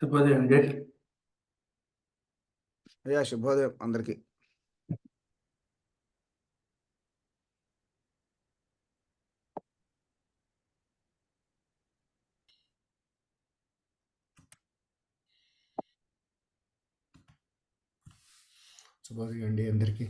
శుభోదయం అండి. అయ్యా శుభోదయం అందరికి. శుభోదయం అండి అందరికి.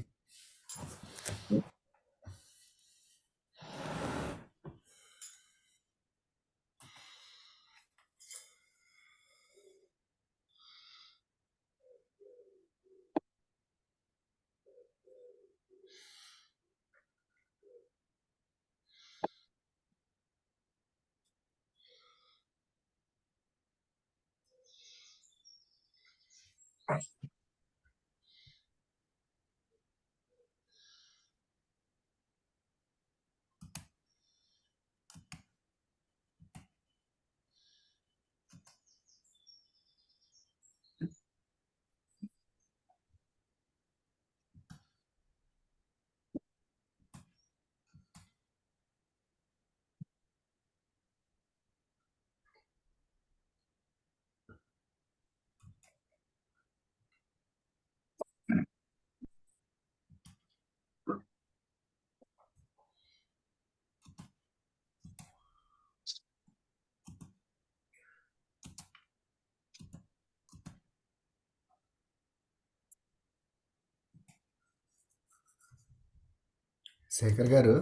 శేఖర్ గారు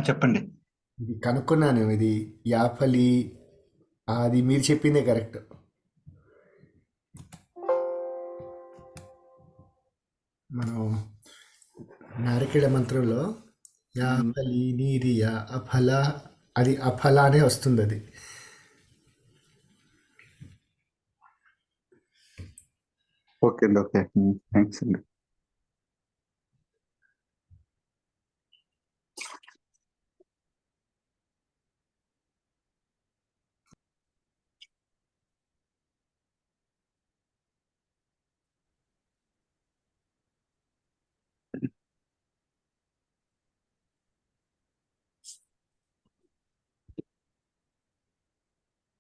చెప్పండి. ఇది కనుక్కున్నాను, ఇది యాఫలి, అది మీరు చెప్పిందే కరెక్ట్. మనం నారికేళ మంత్రంలో యాఫలి నీరియా అఫల, అది అఫల అనే వస్తుంది. అది ఓకే అండి. ఓకే, థ్యాంక్స్ అండి.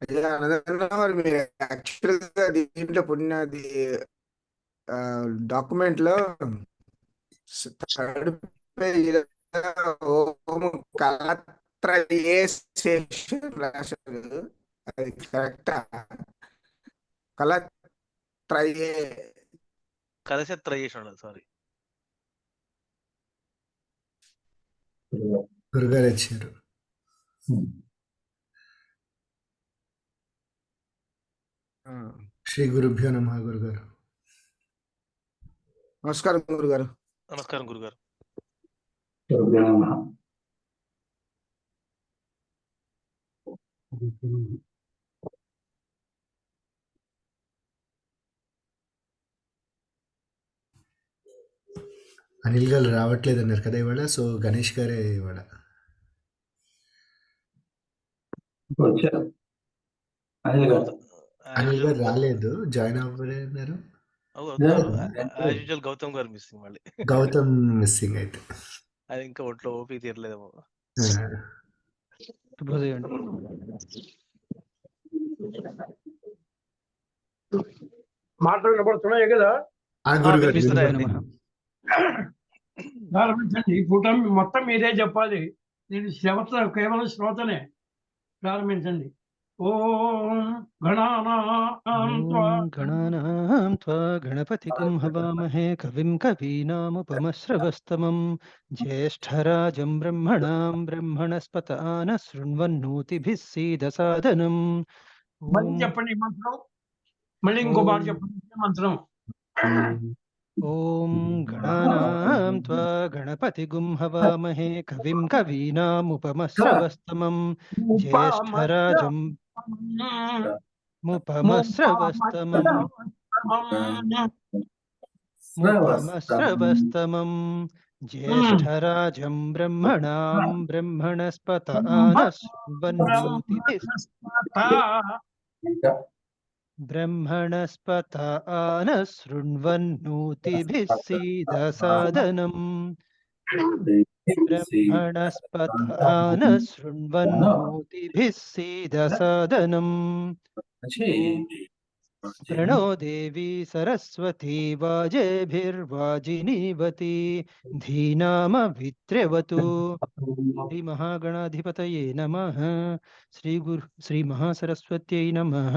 అయ్యా అనగా మరి మీరు యాక్చువల్గా దీంట్లో పుణ్యది డాక్యుమెంట్ లో థర్డ్ పేజీలో ఓం కలత్రయే రాశారు. అది కరెక్టా? కలత్రయే కలశత్రయేష్ సారీ, గురుగారు ఇచ్చారు. శ్రీ గురుభ్యో నమః. గురుగారు నమస్కారం. గురుగారు నమస్కారం. గురుగారు అనిల్ గారు రావట్లేదు అన్నారు కదా ఇవాళ, సో గణేష్ గారే ఇవాళ. అనిల్ గారు రాలేదు, జాయిన్ అవ్వలేన్నారు. గౌతమ్ గారు మిస్సింగ్, మళ్ళీ గౌతమ్ మిస్సింగ్ అయితే. అది ఇంకా ఒంట్లో ఓపిక తీరలేదేమో. మాటలు వినపడుతున్నాయి కదా? ప్రారంభించండి. ఈ పూట మొత్తం మీరే చెప్పాలి. నేను కేవలం శ్రోతనే. ప్రారంభించండి. ఓం గణానాం త్వా గణపతిం హవామహే కవిం కవీనాముపమశ్రవస్తమం జ్యేష్ఠరాజం బ్రహ్మణాం బ్రహ్మణస్పత ఆనః శృణ్వన్నోతిభిः సీదసాదనం. మళ్ళీ చెప్పండి మంత్రం. మళ్ళీ ఇంకో మాట చెప్పండి మంత్రం. ఓం గణానాం త్వా గణపతిం హవామహే కవిం కవీనాముపమశ్రవస్తమం జ్యేష్ఠరాజం ముపమశ్రవస్తమం జ్యేష్ఠరాజం బ్రహ్మణాం బ్రహ్మణస్పత ఆనః శృణ్వన్నోతిభిः బ్రహ్మణస్పత ఆనః శృణ్వన్నోతిభిः సీదసాదనం. ब्रह्मणस्पत न शृण्वन्नोतिभिः सीदसादनम् प्रणो देवी सरस्वती वाजेभिर्वाजिनीवती धीनामवित्र्यवतु। श्री महागणाधिपतये नमः। श्री महासरस्वत्यै नमः।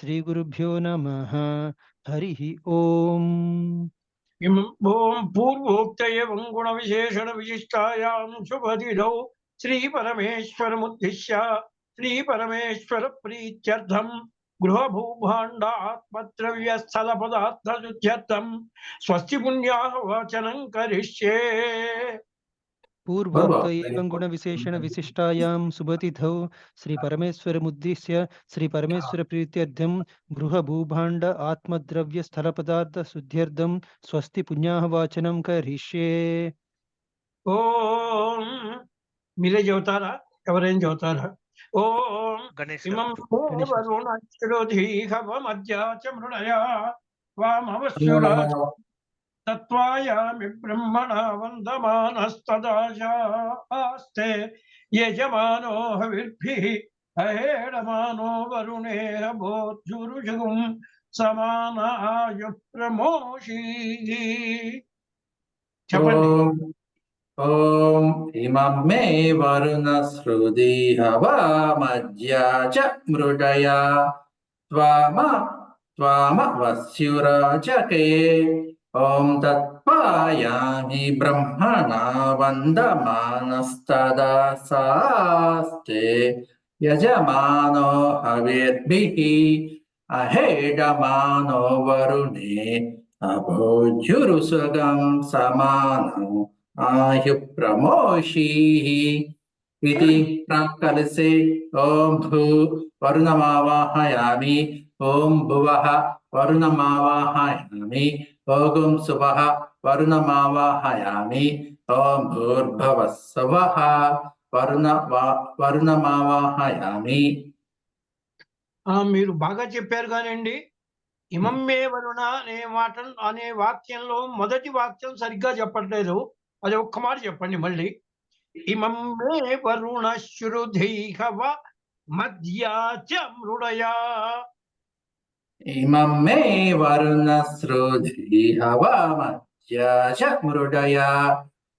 श्री गुरुभ्यो नमः। हरिः ओम। ओम पूर्वोक्त एवं गुण विशेषण विशिष्टायां शुभदिनौ श्री परमेश्वरमुद्दिश्य श्री परमेश्वर प्रीत्यर्थं गृह भूभाण्डात्मद्रव्य स्थल पदार्थ शुद्ध्यर्थं स्वस्ति पुण्याः वचनं करिष्ये। पूर्वोक्त एवं गुण विशेषण विशिष्टायां सुबतिथौ श्री परमेश्वरमुद्दिश्य श्री परमेश्वर प्रीत्यर्थं गृह भूभाण्ड आत्मद्रव्य स्थल पदार्थ शुद्ध्यर्थं स्वस्ति पुण्याः वाचनं करिष्ये। ఓం మీరే చెబుతారా ఎవరేం చెబుతారా? ఓం గణేష్ ఇమం గణేష్ గారు. వరుణశ్రోధీహవమధ్యాచ మృడయా వామవస్యురా తత్వాయామి బ్రహ్మణ వందమానస్తదాశాస్తే యజమానో హవిర్భిః అహేడమానో వరుణేర బోధురుజుగుం సమానాయు ప్రమోషీ. చెప్పండి. ఓం ఇమం మే వరుణ శ్రుతి హవామధ్యా చ మృడయా త్వామ వస్యురాచకే. ఓం తత్పాయామి బ్రహ్మణా వందమానస్తదా సాస్తే యజమానో హవిర్భిః అహేడమానో వరుణే అభోజ్యురుసుగం సమానో ఆయు ప్రమోషీః. ఇది కలిసే ఓం భూ వరుణమావాహయామి. ఓం భువః వరుణమావాహయామి. ఓం శుభః వరుణమావాహయామి. ఓం భూర్భువః శువః వరుణమావాహయామి. మీరు బాగా చెప్పారు కానండి. ఇమం మే వరుణ అనే వాక్యంలో మొదటి వాక్యం సరిగ్గా చెప్పట్లేదు. అది ఒక్క మాట చెప్పండి మళ్ళీ. ఇమం మే వరుణ శ్రుధీహవ మధ్యాచ మృడయా. ఇమం మే వరుణ శ్రుధి హవామధ్యా చ మృడయా.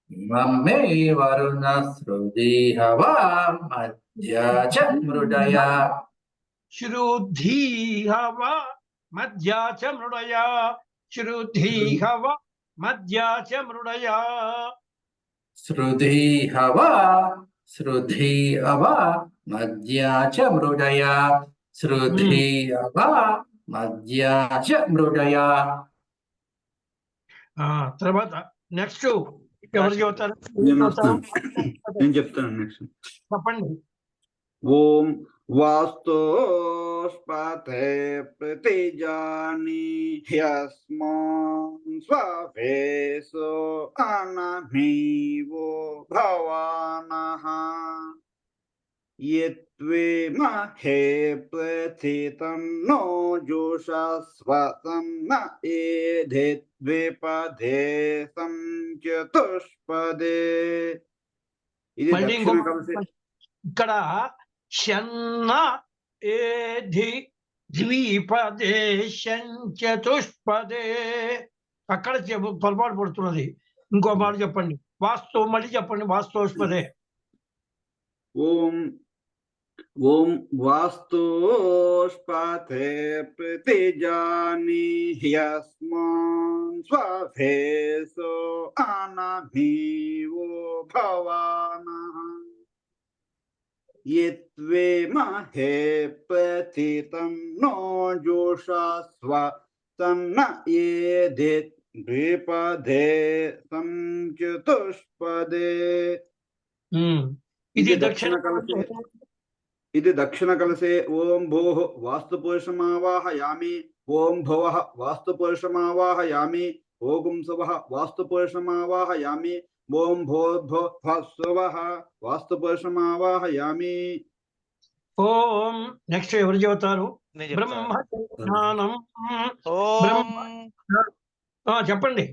ఇమం మే వరుణ శ్రుధి హవామధ్యా చ మృడయా. శ్రుధీహవ మధ్యాచ మృడయా. శ్రుధీహవ మధ్యాచ మృడయా. శ్రుధి హవ మధ్యా చ మృడయా. శ్రుధి హవ మధ్యా చ మృడయా. తర్వాత నెక్స్ట్ ఎవరు చెబుతారు? నేను చెప్తాను నెక్స్ట్. చెప్పండి. ఓం వాస్తోస్పతే ప్రతిజాని హ్యస్మాన్ స్వభేసో అనమీవో భవానః యత్వే మహే ప్రథితం నో జుషస్వతం న ఏధిద్విపదే సంచతుష్పదే. ఇది మళ్ళీ దక్షిణ ఇంకొక కలిసి ఇక్కడ షన్న ఏధి ద్విపదే చతుష్పదే అక్కడ పొరపాటు పడుతున్నది. ఇంకో మాట చెప్పండి. మళ్ళీ చెప్పండి. వాస్తోష్పదే. ఓం వాస్తోష్పతే ప్రతిజాని హ్యస్మాన్ స్వభేసో అనమీవో భవానః యత్వే మహే ప్రథితం నో జుషస్వ తన్న ఏధిత్ ద్విపదే సంచతుష్పదే. ఇది దక్షిణ కలిసే ఇది దక్షిణ కలిసే. ఓం భూః వాస్తుపురుషమావాహయామి. ఓం భువః వాస్తుపురుషమావాహయామి. ఓం శువః వాస్తుపురుషమావాహయామి. ఓం భూర్భువః వాస్తుపురుషమావాహయామి. ఓం నెక్స్ట్ ఎవరు చెబుతారు? నేను బ్రహ్మ చెప్తాను. జ్ఞానం. ఓం చెప్పండి.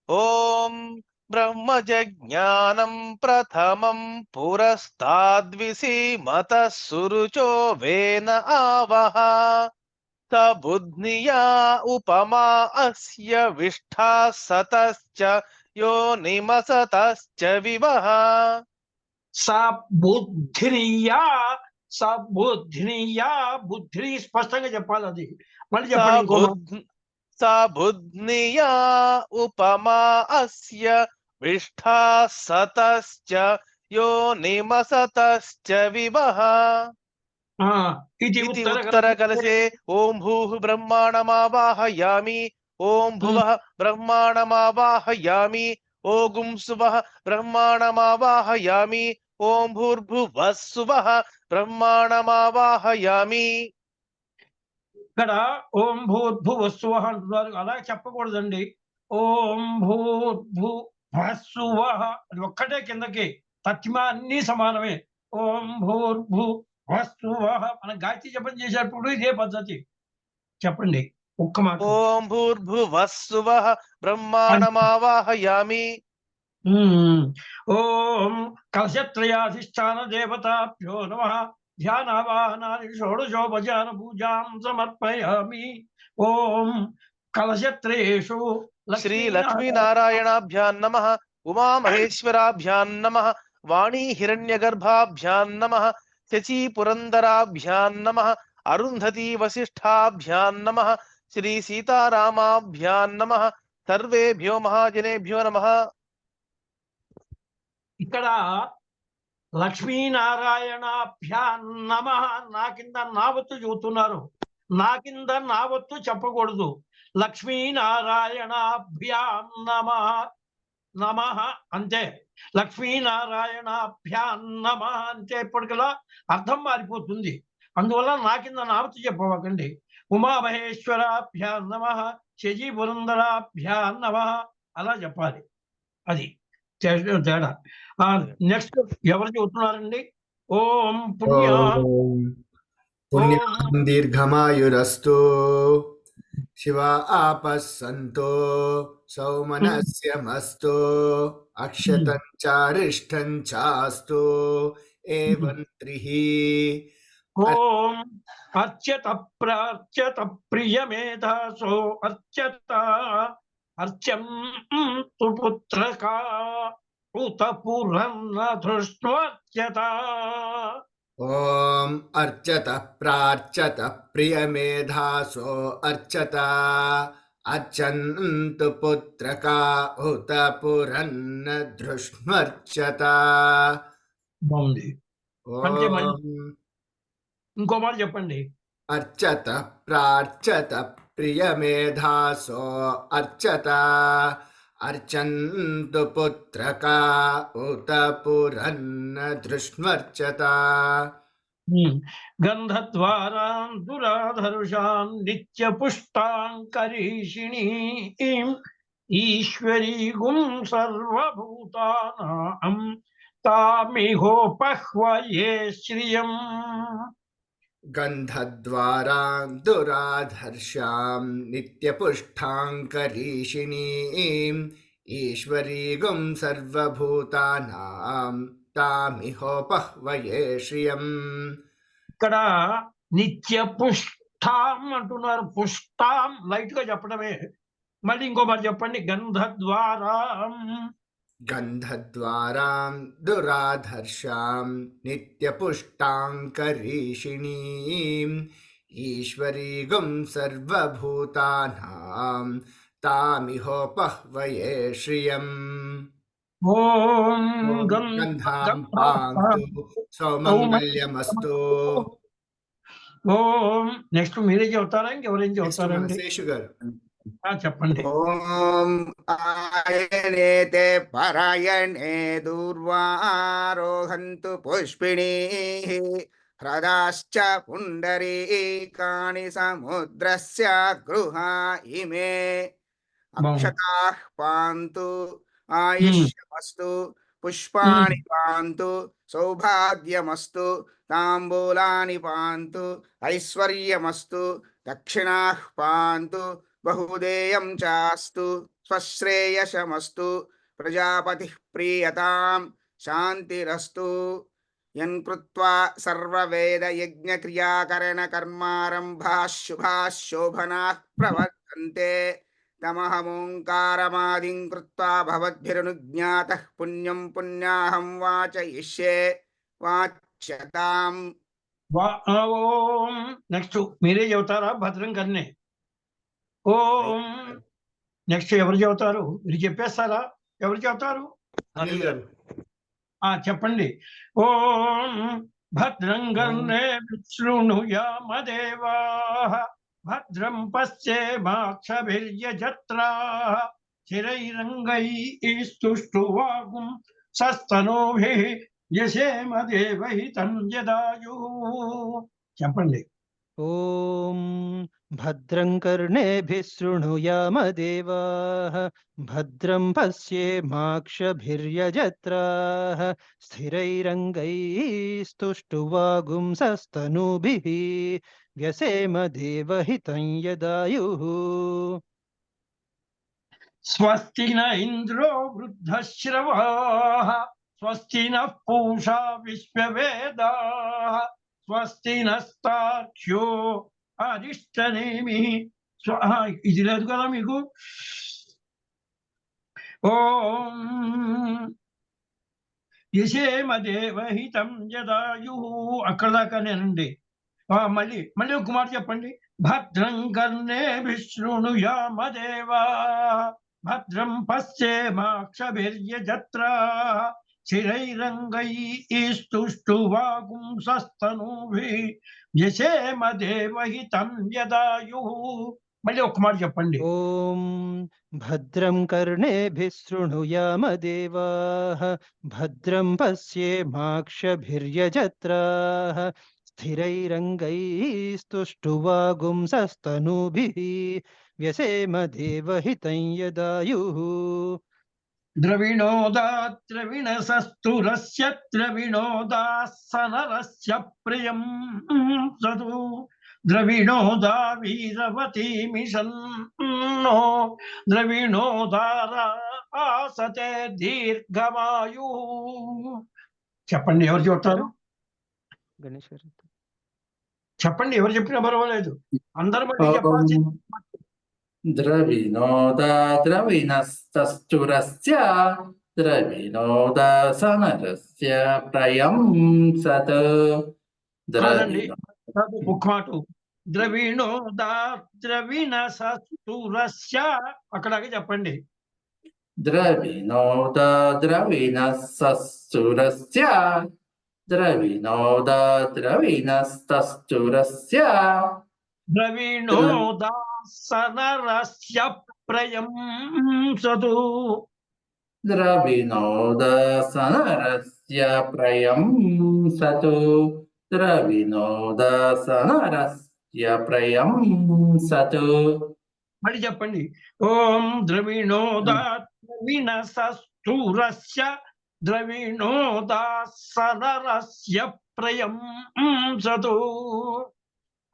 ఓం బ్రహ్మజ్ఞానం ప్రథమం పురస్తాద్విసీమతః సురుచో వేన ఆవహ స బుద్ధ్నియా ఉపమా అస్య విష్ఠా సతశ్చ యోనిమసతశ్చ వివహ. సబుద్ధినియా సబుద్ధినియా బుద్ధి స్పష్టంగా చెప్పాలి అది. మళ్ళీ స చెప్పండి ఇంకో మాట. బుద్ధ్ స బుద్ధ్నియా ఉపమా అస్య విష్ఠా సతశ్చ యోనిమసతశ్చ వివహ. ఆ, ఇది इति ఉత్తర उत्तरकलशे ॐ भूः ब्रह्माणमावाहयामि ॐ भुवः ब्रह्माणमावाहयामि ॐ सुवः ब्रह्माणमावाहयामि ॐ भूर्भुवः सुवः ब्रह्माणमावाहयामि. ఇక్కడ ఓం భూర్భువస్సువః అంటున్నారు, అలా చెప్పకూడదండి. ఓం భూర్భువస్సువః అది ఒక్కటే కిందకి, తత్తిమ అన్ని సమానమే. ఓం భూర్భువస్సువః మనం గాయత్రి జపం చేసేటప్పుడు ఇదే పద్ధతి. చెప్పండి ఒక్క మాట. ॐ भूर्भुवः सुवः ब्रह्माणमावाहयामि. ఓం కలశత్రయాధిష్టాన దేవతాభ్యో నమః ధ్యానావాహనాని షోడశోపచార పూజాం సమర్పయామి. ఓం కలశత్రయేషు श्री लक्ष्मीनारायणाभ्यां नमः उमामहेश्वराभ्यां नमः वाणी हिरण्यगर्भाभ्यां नमः शची पुरंदराभ्यां नमः अरुंधती वसिष्ठाभ्यां नमः श्री सीतारामाभ्यां नमः सर्वेभ्यो महाजनेभ्यो नमः. ఇక్కడ లక్ష్మీనారాయణాభ్యాం నమః నా కింద నావత్తు చూస్తున్నారు. నా కింద నావత్తు చెప్పకూడదు. లక్ష్మీనారాయణాభ్యాం నమః నమః అంతే. లక్ష్మీనారాయణాభ్యాం నమః అంటే ఇప్పటికలా అర్థం మారిపోతుంది. అందువల్ల నా కింద నావత్తు చెప్పవకండి. ఉమామహేశ్వరాభ్యాం నమః శజీ పురందరాభ్యాం నమః అలా చెప్పాలి. అది తేడా. నెక్స్ట్ ఎవరు చెబుతున్నారండి? ఓం పుణ్యా ఓం పుణ్యాం దీర్ఘమాయురస్తు శివ ఆపస్సంతో సౌమనస్యమస్తు అక్షతం చారిష్టం చాస్తు ఏవం త్రిః. ఓం అర్చత ప్రార్చత ప్రియమేధాసో అర్చత అర్చం తు పుత్రకా ఉత పురన్న ధృష్ణ్వర్చత. ఓం అర్చత ప్రార్చత ప్రియమేధాసో అర్చత అర్చంతు పుత్రకా ఉత పురన్న ధృష్ణ్వర్చత. బాగుంది. అంటే మళ్ళీ ఓం ఇంకో మాట చెప్పండి. అర్చత ప్రార్చత ప్రియమేధాసో అర్చత అర్చంతు పుత్రకా ఉత పురన్న ధృష్ణ్వర్చత. గంధద్వారాం దురాధరుషాం నిత్య పుష్టాంకరీషిణీం ఈశ్వరీగుం సర్వభూతానాం తామిహోపహ్వయే శ్రియం. గంధద్వారాం దురాధర్షాం నిత్యపుష్టాంకరీషిణీం ఈశ్వరీగుం సర్వభూతానాం తామిహోపహ్వయే శ్రియం. ఇక్కడ నిత్య పుష్టాం అంటున్నారు. పుష్టాం లైట్ గా చెప్పడమే. మళ్ళీ ఇంకో మాట చెప్పండి. గంధద్వారాం గంధద్వారాం దురాధర్షాం నిత్యపుష్టాంకరీషిణీం ఈశ్వరీగుం సర్వభూతానాం తామిహోపహ్వయే శ్రియం. ఓం గంధాం పాంతు సౌమంగళ్యమస్తు. ఓం నెక్స్ట్ మీరే చెబుతారా ఇంకెవరేం Next మన చెబుతారండి? శేషు గారు. చెప్పండి. ఓం ఆయనే తే పరాయణే దూర్వారోహంతు పుష్పిణీః హ్రదాశ్చ పుండరీకాణి సముద్రస్య గృహా ఇమే అక్షతాః పాంతు ఆయుష్యమస్తు పుష్పాణి పాంతు సౌభాగ్యమస్తు తాంబూలాని పాంతు ఐశ్వర్యమస్తు దక్షిణాః పాంతు బహుదేయం చాస్తు స్వశ్రేయసమస్తు ప్రజాపతి ప్రీయతాం శాంతిరస్తు. యన్కృత్వా సర్వవేద యజ్ఞ క్రియాకరణ కర్మారంభాః శుభాః శోభనాః ప్రవర్తంతే తమహమోంకారమాదిం కృత్వా భవద్భిరనుజ్ఞాతః పుణ్యం పుణ్యాహం వాచయిష్యే వాచ్యతాం. ఓం. నెక్స్ట్ మీరే చెబుతారా భద్రం కన్నే? ఓం. నెక్స్ట్ ఎవరు చెబుతారు? మీరు చెప్పేస్తారా? ఎవరు చెబుతారు? అనిల్ గారు. చెప్పండి. ఓం భద్రం కర్ణే విశృణుయామదేవాః భద్రం పశ్యేమాక్షభిర్యజత్రాః స్థిరైరంగైస్తుష్టువాగుం సస్తనూభిః యశేమ దేవహితం యదాయుః. చెప్పండి. ఓం భద్రం కర్ణేభిः శృణుయామ దేవాః భద్రం పశ్యేమాక్షభిర్యజత్రాః స్థిరైరంగైస్తుష్టువాగుంసస్తనూభిः వ్యసేమ దేవహితం యదాయుః. స్వస్తి న ఇంద్రో వృద్ధశ్రవాః స్వస్తి నః పూషా విశ్వవేదాః స్వస్తి నస్తార్క్ష్యో అరిష్టనేమిః. ఇది లేదు కదా మీకు? ఓం యశేమ దేవహితం యదాయుః. అక్కడ దాకానేనండి. మళ్ళీ ఒక మాట చెప్పండి. భద్రం కర్ణేభిః శృణుయామ దేవాః భద్రం పశ్యేమాక్షభిర్యజత్రాః స్థిరైరంగైస్తుష్టువాగుంసస్తనూభిః యశేమ దేవహితం యదాయుః. మళ్ళీ ఒక మాట చెప్పండి. ఓం భద్రం కర్ణేభిः శృణుయామ దేవాః భద్రం పశ్యేమాక్షభిర్యజత్రాః స్థిరైరంగైస్తుష్టువాగుంసస్తనూభిः వ్యసేమ దేవహితం యదాయుః. ద్రవిణోదాద్రవిణసస్తురస్య ద్రవిణోదాసనరస్య ప్రియం సదు ద్రవిణోదా వీరవతీమిషన్నో ద్రవిణోదారాసతే దీర్ఘమాయు. చెప్పండి ఎవరు చెప్తారు? గణేష్ గారు. చెప్పండి ఎవరు చెప్పినా పర్వాలేదు. అందరూ మళ్ళీ చెప్పాల్సి. ద్రవిణోదా ద్రవిణస్తస్తురస్య ద్రవిణోదాసనరస్య ప్రయం సత్. ముఖ్యమాట ద్రవిణోదా ద్రవిణసస్తురస్య అక్కడాగే చెప్పండి. ద్రవిణోదా ద్రవిణసస్తురస్య ద్రవిణోదా ద్రవిణస్తస్తురస్య ద్రవిణోదాసనరస్య ప్రయం సదు ద్రవిణోదాసనరస్య ప్రయం సత్ ద్రవిణోదాసనరస్య ప్రయం సత్. మళ్ళీ చెప్పండి. ఓం ద్రవిణోదా ద్రవిణసస్తురస్య ద్రవిణోదాసనరస్య ప్రయం సదు.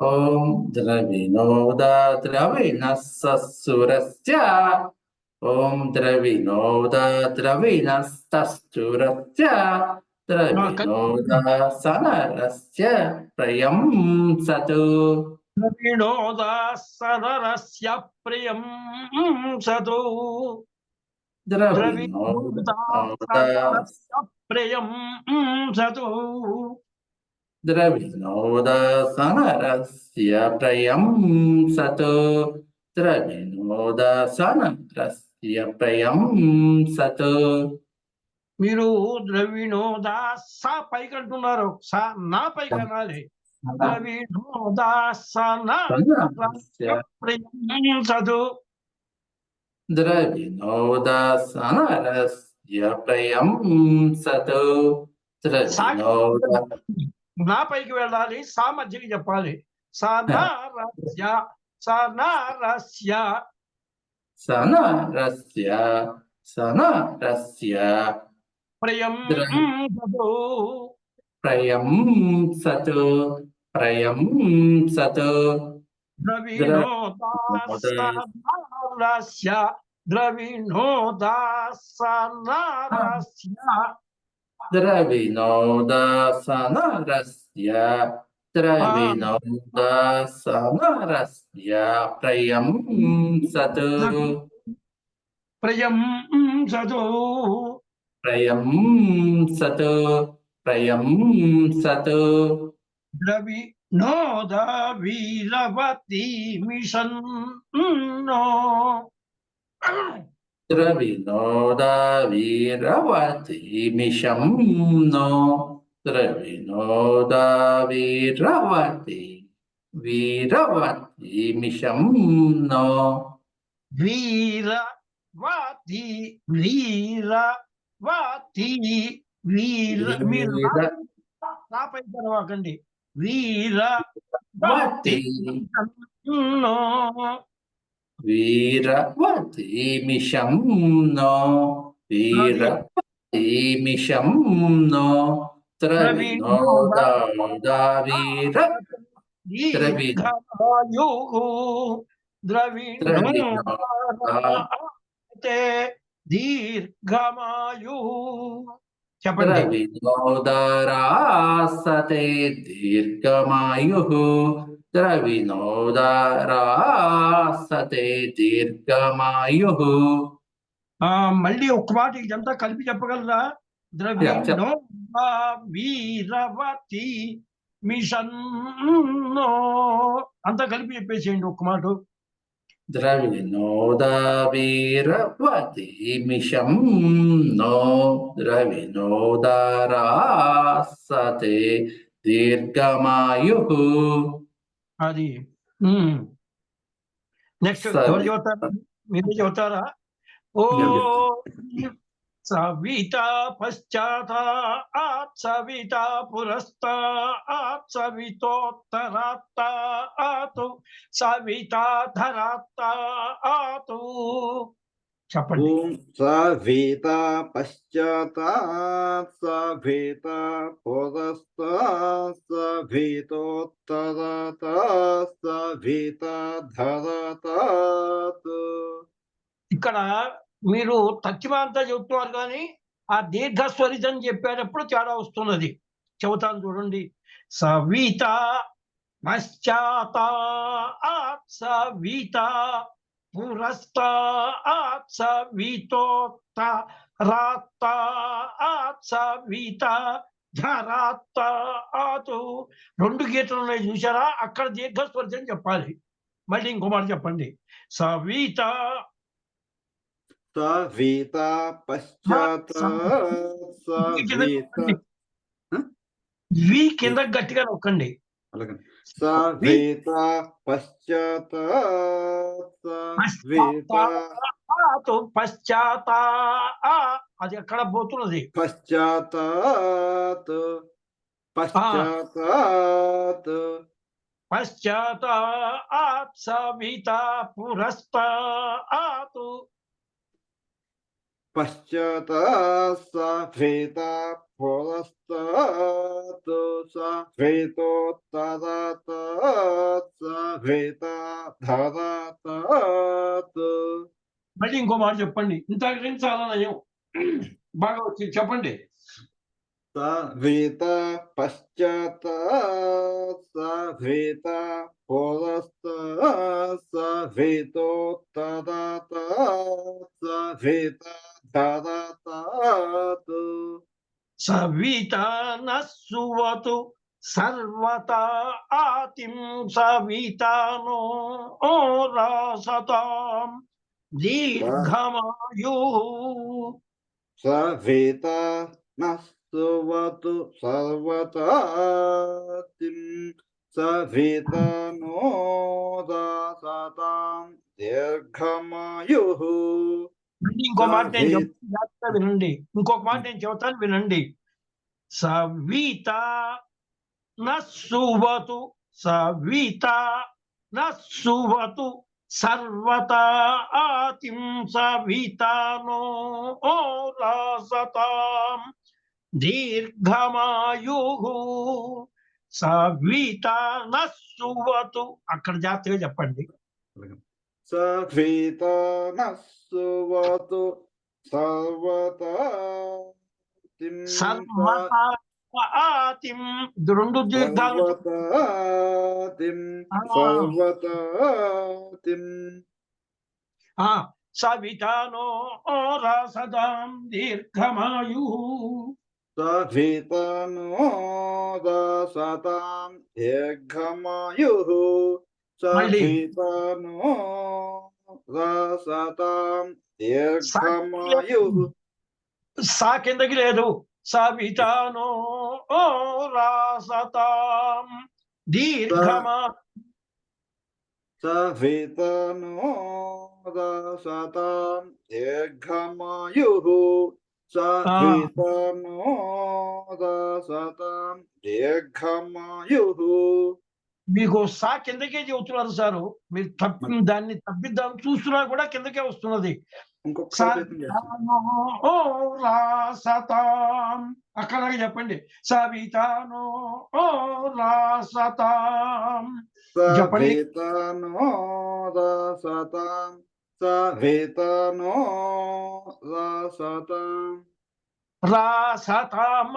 ఓం ద్రవిణోదా ద్రవిణసస్తురస్య ఓం ద్రవిణోదా ద్రవిణస్తస్తురస్య ద్రవిణోదాసనరస్య ప్రయం సత్. ద్రవిణోదాసనరస్య ప్రియం సదు ద్రవిణోదాసనరస్య ప్రియం సదు ద్రవిణోదాసనరస్య ప్రయం సత్ ద్రవిణోదాసనరస్య ప్రయం సత్. మీరు ద్రవిణోదా సా పైకి అంటున్నారు. సా నా పైకి అనాలి. ద్రవిణోదాసనరస్య ప్రియం సదు ద్రవిణోదాసనరస్య ప్రయం సత్ ద్రవిణోదా. నా పైకి వెళ్ళాలి. సా మధ్యకి చెప్పాలి. సనరస్య సనరస్య సనరస్య సనరస్య ప్రియం సదు ప్రయం సత్ ప్రయం సత్ ద్రవిణోదాసనరస్య ద్రవిణోదాసనరస్య ద్రవిణోదాసనరస్య ద్రవిణోదాసనరస్య ప్రయం సత్ ప్రయం సతో ప్రయం సత్ ప్రయం సత్ ద్రవిణోద వీరవతి మిషన్నో ద్రవిణోదా వీరవతి మిషం నో ద్రవిణోదా వీరవతి వీరవతి మిషం నో వీరవతి వీరవతి వీర మీరు రాపై తెరవకండి వీరవతి నో వీరవతి మిషం నో వీరవతి మిషం నో ద్రవిణోదా వీర దీర్ఘమాయు ద్రవిణోతే దీర్ఘమాయు చెప్పండి. ద్రవిణోదరాసతే దీర్ఘమాయు ద్రవిణోదరాసతే దీర్ఘమాయు మళ్ళీ ఒక్క మాట ఇదంతా కలిపి చెప్పగలరా? ద్రవిణోదా వీరవతి మిషన్నో అంతా కలిపి చెప్పేసేయండి ఒక్క మాట. ద్రవిణోదా వీరవతి మిషం నో ద్రవిణోదరాసతే దీర్ఘమాయు అది నెక్స్ట్ ఎవరు చెబుతారా? మీరే చెబుతారా? ఓ సవిత పశ్చాత్ సవిత పురస్తాత్ సవితోత్తరాత్ సవిత ధరాత్ చెప్పండి. ఓం సవిత పశ్చాత్ సవిత పురస్తాత్ సవితోత్తరాత్ సవిత ధరాత్. ఇక్కడ మీరు తత్వ అంతా చెబుతున్నారు కానీ ఆ దీర్ఘస్వరితం చెప్పేటప్పుడు తేడా వస్తున్నది. చెబుతాను చూడండి. సవిత పశ్చాత్ సవిత పురస్తాత్ సవితోత్తరాత్ సవిత ధరాత్. రెండు గీతలు ఉన్నాయి చూసారా? అక్కడ దీర్ఘస్వరితం చెప్పాలి. మళ్ళీ ఇంకో మాట చెప్పండి. సవిత సవిత పశ్చాత్ సవిత వి కింద గట్టిగా నొక్కండి. అలాగే సవిత పశ్చాత్ సవిత పశ్చాత్ అది ఎక్కడ పోతున్నది? పశ్చాత్ పశ్చాత్ పశ్చాత్ సవిత పురస్తాత్ పశ్చాత్ సవిత పురస్తాత్ సవితోత్తరాత్ సవిత ధరాత్. మళ్ళీ ఇంకో మాట చెప్పండి. ఇంత చాలా నయం, బాగా వచ్చింది. చెప్పండి. సవిత పశ్చాత్ సవిత పురస్తాత్ సవితోత్తరాత్ సవిత ధరాత్. సవిత నస్సువతు సర్వతా ఆతిం సవితానో రాసతాం దీర్ఘమాయు. సవిత నస్సువతు సర్వతాతిం సవితనో దాసతాం దీర్ఘమాయుః. ఇంకో మాట నేను చెప్తాను వినండి. ఇంకొక మాట నేను చెబుతాను వినండి. సవిత నస్సువతు సవిత నస్సువతు సర్వతా ఆతిం సవితానో రాసతాం దీర్ఘమాయుః. సవిత నస్సువతు అక్కడ జాగ్రత్తగా చెప్పండి. సవితానః సువతు సర్వతా తిం సర్వతాతిం ఇది రెండు దీర్ఘాలు సర్వతాతిం సర్వతాతిం సవితానో రాసదాం దీర్ఘమాయు సవితానో దాసతాం దీర్ఘమాయుః సవితానో దాసతాం దీర్ఘమాయుః సా కిందకి లేదు సవితానో రాసతాం దీర్ఘమా సవితానో దాసతాం దీర్ఘమాయుః సవితానో దాసతాం దీర్ఘమాయుః. మీకు సా కిందకే చెబుతున్నారు సారు. మీరు దాన్ని తప్పిద్దాం చూస్తున్నా కూడా కిందకే వస్తున్నది. ఇంకొకసారి ప్రయత్నం చేస్తాను. రాసతాం అక్కడగా చెప్పండి. సవితానో రాసతాం చెప్పండి. సవితానో దాసతాం సవితానో దాసతాం రాసతాం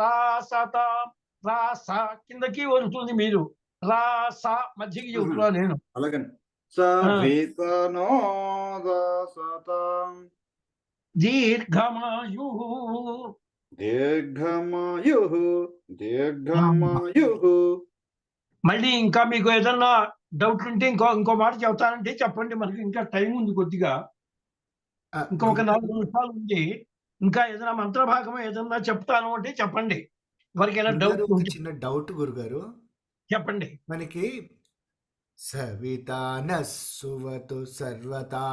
రాసతాం రాస కిందకి వస్తుంది మీరు. రాస మధ్యకి చెబుతున్నా నేను. అలాగని సవితానో దాసతాం దీర్ఘమాయు దీర్ఘమాయుః దీర్ఘమాయుః. మళ్ళీ ఇంకా మీకు ఏదన్నా డౌట్ ఉంటే ఇంకో మాట చెబుతానంటే చెప్పండి. మనకి ఇంకా టైం ఉంది కొద్దిగా. ఇంకొక 4 నిమిషాలు ఉంది. ఇంకా ఏదైనా మంత్రభాగం ఏదన్నా చెప్తాను అంటే చెప్పండి. ఎవరికైనా డౌట్ గురుగారు, ఒక ఉంటే చిన్న డౌట్ గురుగారు. చెప్పండి. మనకి సవితానః సువతు సర్వతా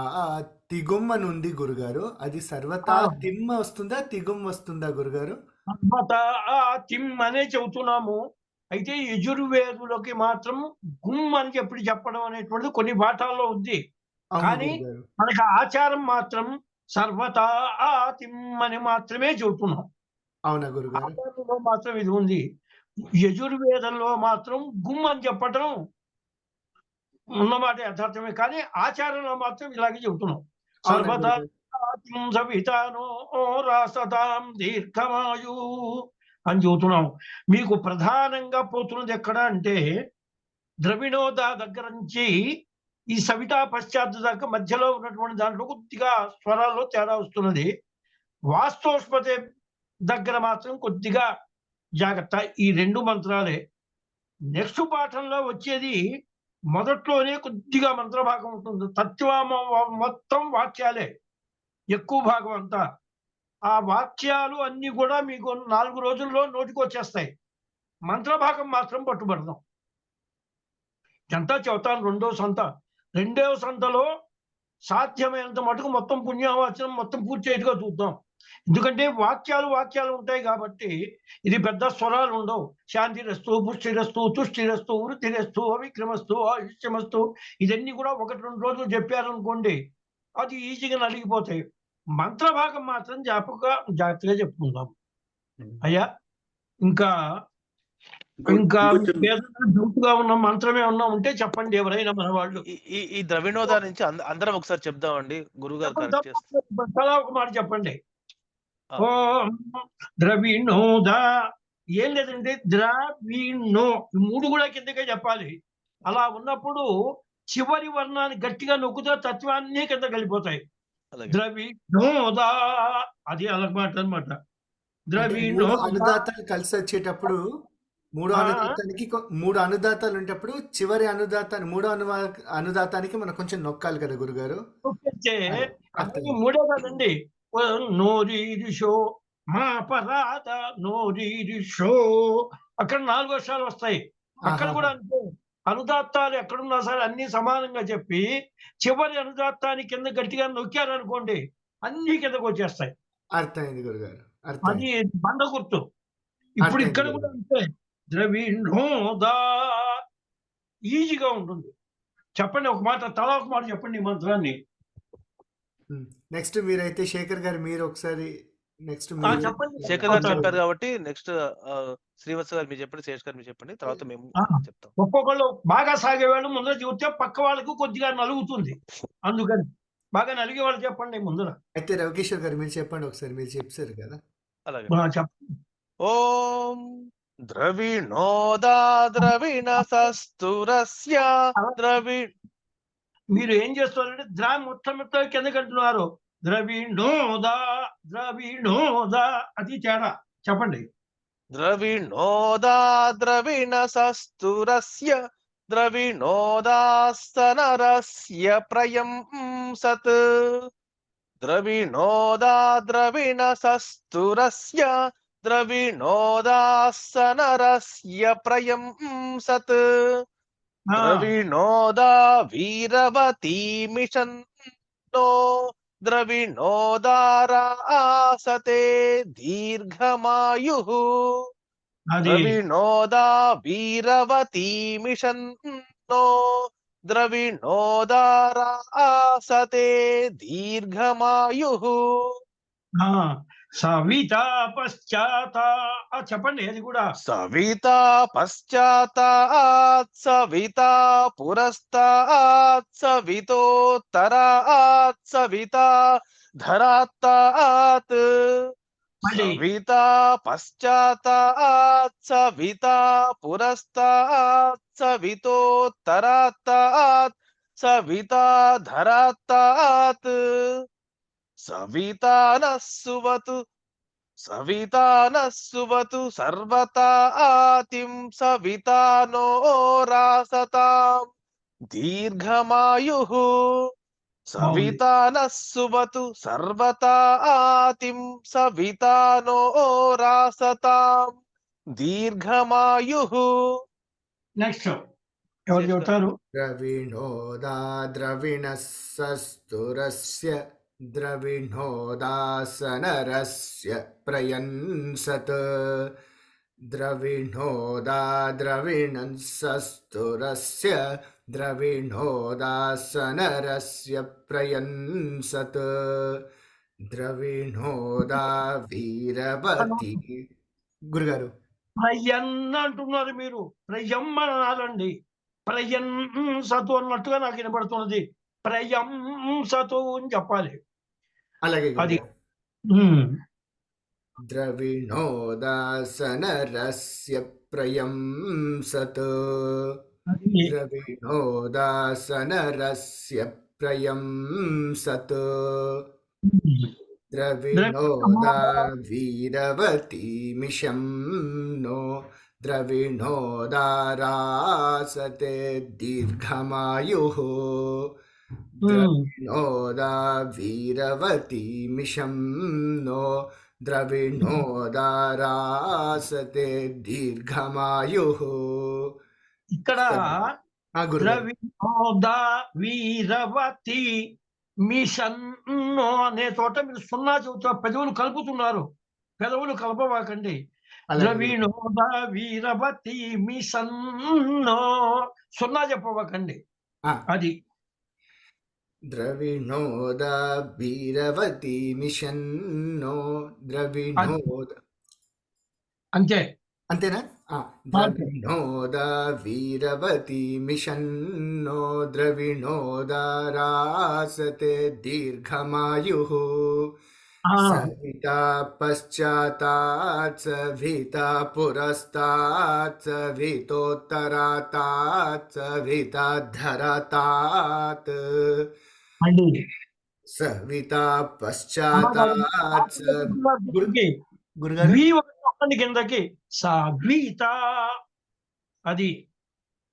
తిగుమ్ అని ఉంది గురుగారు. అది సర్వతా తిమ్మ వస్తుందా తిగుమ్ వస్తుందా గురుగారు? తిమ్ అనే చెబుతున్నాము. అయితే యజుర్వేదులకి మాత్రం గుమ్ అని చెప్పడం అనేటువంటిది కొన్ని పాఠాల్లో ఉంది. అవును కానీ గురుగారు. మనకి ఆచారం మాత్రం సర్వతా తిమ్ అని మాత్రమే చెబుతున్నాం. అవునా గురుగారు? ఆచారంలో మాత్రం ఇది ఉంది. యజుర్వేదంలో మాత్రం గుమ్ అని చెప్పటం ఉన్నమాట యథార్థమే. కానీ ఆచారంలో మాత్రం ఇలాగే చెబుతున్నాం. అవునా సర్వదా గురుగారు? సవితానో రాసతాం దీర్ఘమాయు అని చెబుతున్నాం. మీకు ప్రధానంగా పోతున్నది ఎక్కడ అంటే ద్రవిణోద దగ్గర నుంచి ఈ సవితా పశ్చాత్ దాకా మధ్యలో ఉన్నటువంటి దాంట్లో కొద్దిగా స్వరాల్లో తేడా వస్తున్నది. వాస్తోష్పతి దగ్గర మాత్రం కొద్దిగా జాగ్రత్త. ఈ 2 మంత్రాలే. నెక్స్ట్ పాఠంలో వచ్చేది మొదట్లోనే కొద్దిగా మంత్రభాగం ఉంటుంది. మొత్తం వాక్యాలే ఎక్కువ భాగం అంతా. ఆ వాక్యాలు అన్ని కూడా మీకు 4 రోజుల్లో నోటికి వచ్చేస్తాయి. మంత్రభాగం మాత్రం పట్టుబడదాం. ఎంత చెబుతాను. రెండవ సంతలో సాధ్యమైనంత మటుకు మొత్తం పుణ్యవాచనం మొత్తం పూర్తిగా చూద్దాం. ఎందుకంటే వాక్యాలు ఉంటాయి కాబట్టి ఇది పెద్ద స్వరాలు ఉండవు. శాంతిరస్తు, పుష్టిరస్తు, తుష్టిరస్తు, వృద్ధిరస్తు, అవిక్రమస్తు, ఆయుష్యమస్తు ఇదన్నీ కూడా 1-2 రోజులు చెప్పారనుకోండి అది ఈజీగా నలిగిపోతాయి. మంత్రభాగం మాత్రం జాగ్రత్తగా చెప్పుకుందాం. అయ్యా ఇంకా డౌట్ గా ఉన్న మంత్రం ఏమన్నా ఉంటే చెప్పండి. ఎవరైనా మన వాళ్ళు ఈ ద్రవిణోద నుంచి అందరం ఒకసారి చెప్దామండి. గురుగారు కరెక్ట్ చేస్తారు. తలా ఒక మాట చెప్పండి. ఓం ద్రవిణోద. ఏం లేదంటే ద్రవిణో 3 కూడా కిందకే చెప్పాలి. అలా ఉన్నప్పుడు చివరి వర్ణాన్ని గట్టిగా నొక్కుతే తత్వాన్ని కింద కలిపోతాయి. ద్రవిణోద అది అలమాట అనమాట. ద్రవిణో అనుదాతాలు కలిసి వచ్చేటప్పుడు 3 అనుదాతాలు ఉంటప్పుడు చివరి అనుదాతాన్ని 3వ అనుదాతానికి మనం కొంచెం నొక్కాలి కదా గురుగారు? అందరికి 3 కాదండి. నోరీరిషో మా పరాత నోరీరిషో అక్కడ 4 వర్షాలు వస్తాయి. అక్కడ కూడా అంతే. అనుదాత్తాలు ఎక్కడున్నా సరే అన్ని సమానంగా చెప్పి చివరి అనుదాత్తాన్ని కింద గట్టిగా నొక్కారనుకోండి అన్ని కిందకు వచ్చేస్తాయి. అర్థమైంది గురుగారు. అది బండ గుర్తు. ఇప్పుడు ఇక్కడ కూడా అంతే. ద్రవిణోదా ఈజీగా ఉంటుంది. చెప్పండి. ఒక మాట తలా ఒక మాట చెప్పండి ఈ మంత్రాన్ని. నెక్స్ట్ మీరైతే శేఖర్ గారు మీరు ఒకసారి నెక్స్ట్ చెప్పండి. శేఖర్ గారు చెప్పారు కాబట్టి నెక్స్ట్ శ్రీవత్స గారు మీరు చెప్పండి, శేష్ గారు మీరు చెప్పండి, తర్వాత మేము చెప్తాం. ఒక్కొక్కళ్ళు బాగా సాగేవాళ్ళు ముందర చెబితే పక్క వాళ్ళకు కొద్దిగా నలుగుతుంది, అందుకని బాగా నలిగే వాళ్ళు చెప్పండి ముందర. అయితే రవికిషోర్ గారు మీరు చెప్పండి ఒకసారి, మీరు చెప్పారు కదా. అలాగే. చెప్పండి. ఓం ద్రవిణోదా ద్రవిణ సస్తురస్య మీరు ఏం చేస్తున్నారంటే ద్రా మొత్తం కిందకి అంటున్నారు. ద్రవిణోదా ద్రవిణోదా, అది తేడా. చెప్పండి. ద్రవిణోదా ద్రవిణ సస్తురస్య ద్రవిణోదాస్తనరస్య ప్రయం సత్. ద్రవిణోదా ద్రవిణ సస్తురస్య ద్రవిణోదాస్తనరస్య ప్రయం సత్. ద్రవిణోదా వీరవతీ మిషన్నో ద్రవిణోదారాసతే దీర్ఘమాయుః. ద్రవిణోదా వీరవతీ మిషన్నో ద్రవిణోదారాసతే దీర్ఘమాయుః. సవితా పశ్చాత, చెప్పండి అది కూడా. సవితా పశ్చాతాత్ సవితా పురస్తాత్ సవితోత్తరాత్ సవితా ధరాత్తాత్. సవితా పశ్చాతాత్ సవితా పురస్తాత్ సవితోత్తరాత్తాత్ సవితా ధరాత్తాత్. సవితా నః సువతు సవితా నః సువతు సర్వతాతిం సవితా నో రాసతాం దీర్ఘమాయుః. సవితా నః సువతు సర్వతాతిం సవితా నో రాసతాం దీర్ఘమాయుః. నెక్స్ట్ ఎవరు చెబుతారు? ద్రవిణోదా ద్రవిణ సస్తురస్య ద్రవిణోదాసనరస్య ప్రయన్సత్. ద్రవిణోదా ద్రవిణం సస్తురస్య ద్రవిణోదాసనరస్య ప్రయన్సత్. ద్రవిణోదా వీరవతి. గురుగారు ప్రయన్ అంటున్నారు మీరు, ప్రయం అనాలండి. ప్రయన్ సతు అన్నట్టుగా నాకు వినపడుతున్నది. ప్రయం సతు అని చెప్పాలి. అలాగే అది. ద్రవిణోదాసనరస్య ప్రయం సత్. ద్రవిణోదాసనరస్య ప్రయం సత్. ద్రవిణోదా వీరవతీ మిషం నో ద్రవిణోదారాసతే దీర్ఘమాయుః. ద్రవిణోదా వీరవతీ మిషం నో ద్రవిణోదారాసతే దీర్ఘమాయుః. ఇక్కడ ద్రవిణోదా వీరవతి మిషన్నో అనే చోట మీరు సున్నా చెబుతారు, పెదవులు కలుపుతున్నారు. పెదవులు కలపవాకండి. ద్రవిణోదా వీరవతి మిషన్నో సున్నా చెప్పవాకండి. అది ద్రవిణోదా వీరవతీ మిషన్నో ద్రవిణోద. అంతే, అంతేనా? ద్రవిణోదా వీరవతీ మిషన్నో ద్రవిణోదారాసతే దీర్ఘమాయుః. సవితా పశ్చాతాత్ సవితా పురస్తాత్ సవితోత్తరాతాత్ సవితా ధరాతాత్. సవితా పశ్చాతాత్. గురుగారు కిందకి సవిత, అది.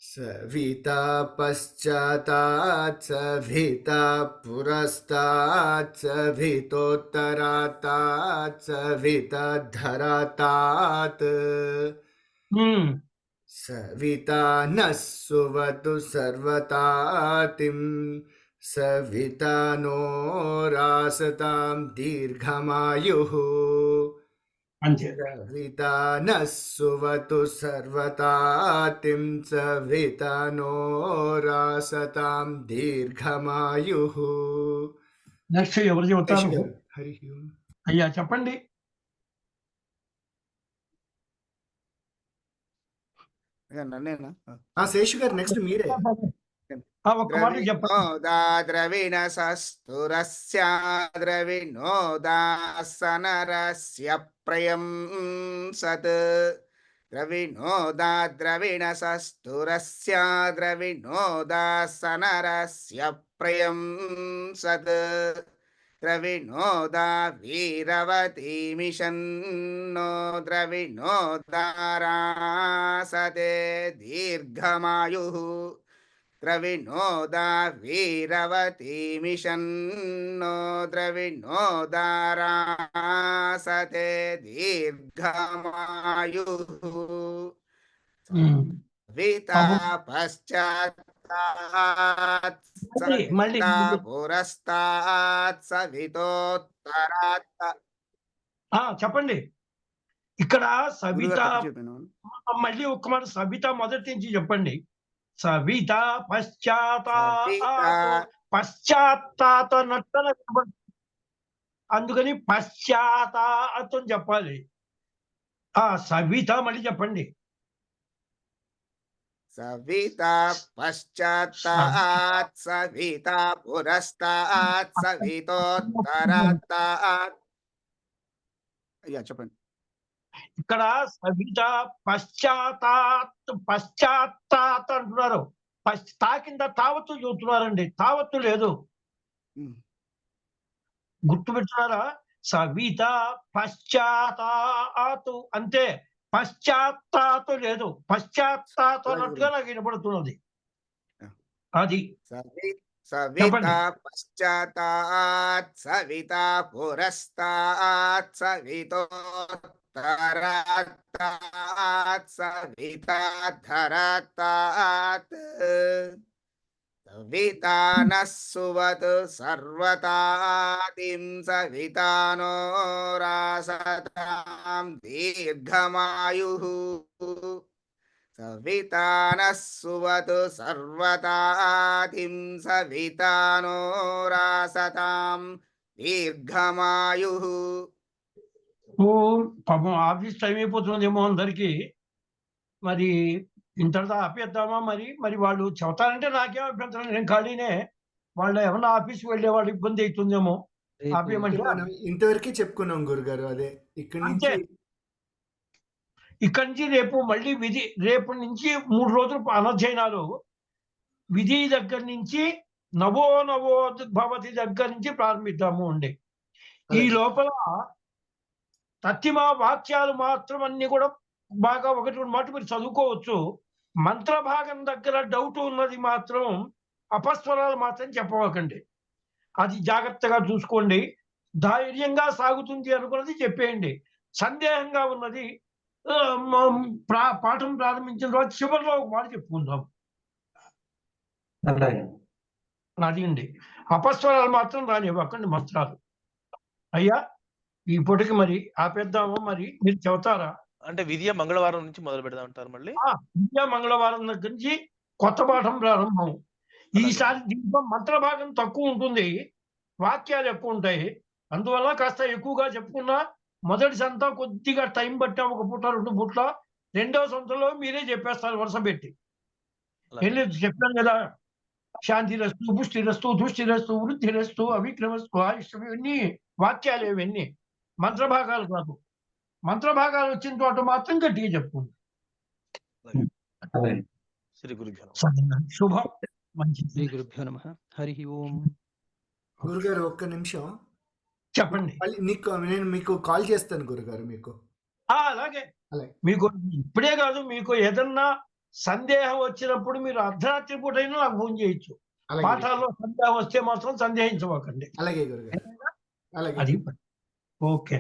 సవితా పశ్చాతాత్ సవితా పురస్తాత్ సవితోత్తరాతాత్ సవితా ధరాతాత్. సవితా నః సువతు సర్వతాతిం సవితా నో రాసతాం దీర్ఘమాయుః. సవితా నః సువతు సర్వతాతిం సవితా నో రాసతాం దీర్ఘమాయుః. నెక్స్ట్ ఎవరు చెబుతారు? హరి ఓం. అయ్యా చెప్పండి. నన్నేనా శేషు గారు నెక్స్ట్ మీరే. ఒక్క మాట చెప్పండి. ద్రవిణ సస్తురస్య ద్రవిణోదాసనరస్య ప్రయం సత్ ద్రవిణ సస్తురస్య ద్రవిణోదాసనరస్య ప్రయం సత్ ద్రవిణోదా వీరవతీ మిషన్నో ద్రవిణోదారాసతే దీర్ఘమాయుః ద్రవిణోదా వీరవతీ మిషన్నో ద్రవిణోదారాసతే దీర్ఘమాయుః వితా పశ్చాత్తాత్ మళ్ళీ సవితా పురస్తాత్ సవితోత్తరాత్. చెప్పండి. ఇక్కడ సవిత చెప్పాను. మళ్ళీ ఒక్క మాట సవిత మొదటి నుంచి చెప్పండి. సవిత పశ్చాత్తాత నట్టన అందుకని పశ్చాత్తాతం చెప్పాలి. సవిత మళ్ళీ చెప్పండి. సవితా పశ్చాత్తాత్ సవితా పురస్తాత్ సవితోత్తరాత్. అయ్యా చెప్పండి. ఇక్కడ సవిత పశ్చాత్తాత్ అంటున్నారు. తాకింద తావత్తు చూస్తున్నారండి. తావత్తు లేదు, గుర్తు పెడుతున్నారా? సవిత పశ్చాత్తాత్ అంతే, పశ్చాత్తాత్ లేదు. పశ్చాత్తాత్ అన్నట్టుగా నాకు వినపడుతున్నది. అది సవితా పశ్చాత్తాత్ సవితా పురస్తాత్ సవితోత్తరాత్ సవితాధరాత్ సవితా నః సువత్ సర్వతాతిం సవితానో రాసతాం దీర్ఘమాయుః సవితా నః సువత్ సర్వతాతిం సవితానో రాసతాం దీర్ఘమాయుః. పాపం ఆఫీస్ టైం అయిపోతుందేమో అందరికి. మరి ఇంతటితో ఆపేద్దామా? మరి వాళ్ళు చెబుతారంటే నాకేం అభ్యంతరం, నేను ఖాళీనే. వాళ్ళు ఏమన్నా ఆఫీస్కి వెళ్ళే వాళ్ళు ఇబ్బంది అవుతుందేమో. ఆపేయమంటే మనం ఇంతవరకే చెప్పుకున్నాం గురుగారు. అదే ఇక్కడి నుంచి ఇక్కడి నుంచి రేపు మళ్ళీ విధి, రేపు నుంచి 3 రోజులు అనధ్యయనాలు. విధి దగ్గర నుంచి నవోద్భవతి దగ్గర నుంచి ప్రారంభిద్దాము అండి. ఈ లోపల తత్తిమ వాక్యాలు మాత్రం అన్ని కూడా బాగా 1-2 మాట మీరు చదువుకోవచ్చు. మంత్ర భాగం దగ్గర డౌట్ ఉన్నది మాత్రం అపస్వరాలు మాత్రం చెప్పవకండి. అది జాగ్రత్తగా చూసుకోండి. ధైర్యంగా సాగుతుంది అనుకున్నది చెప్పేయండి. సందేహంగా ఉన్నది పాఠం ప్రారంభించిన తర్వాత చివరిలో ఒక మాట చెప్పుకుందాం. అది అండి. అపస్వరాలు మాత్రం రానివ్వకండి మంత్రాలు. అయ్యా ఇప్పటికి మరి ఆపేద్దామా? మరి మీరు చెబుతారా? అంటే విద్య మంగళవారం నుంచి మొదలు పెడదాం అంటారు. మళ్ళీ విద్యా మంగళవారం దగ్గర నుంచి కొత్త పాఠం ప్రారంభం. ఈసారి దీంట్లో మంత్ర భాగం తక్కువ ఉంటుంది, వాక్యాలు ఎక్కువ ఉంటాయి. అందువల్ల కాస్త ఎక్కువగా చెప్పుకున్నా మొదటి సంత కొద్దిగా టైం పట్టాం, 1 పూట 2 పూట్ల. రెండవ సంతలో మీరే చెప్పేస్తారు వరుస పెట్టి. చెప్పాను కదా, శాంతిరస్తు, పుష్టిరస్తు, దుష్టిరస్తు, వృద్ధిరస్తు, అవిక్రమస్తు, ఆయుష్యం, ఇవన్నీ వాక్యాలు. ఇవన్నీ మంత్రభాగాలు కాదు. మంత్రభాగాలు వచ్చిన చోట మాత్రం గట్టిగా చెప్పుకుంది. శ్రీ గురుభ్యో శుభం. మంచిది. శ్రీ గురుభ్యో నమః. హరి ఓం. గురుగారు ఒక్క నిమిషం చెప్పండి. నేను మీకు కాల్ చేస్తాను గురుగారు. మీకు అలాగే మీకు ఇప్పుడే కాదు, మీకు ఏదన్నా సందేహం వచ్చినప్పుడు మీరు అర్ధరాత్రి పూట అయినా నాకు ఫోన్ చేయొచ్చు. పాఠాల్లో సందేహం వస్తే మాత్రం సందేహించవకండి. అలాగే గురుగారు. అలాగే. అది ఓకే.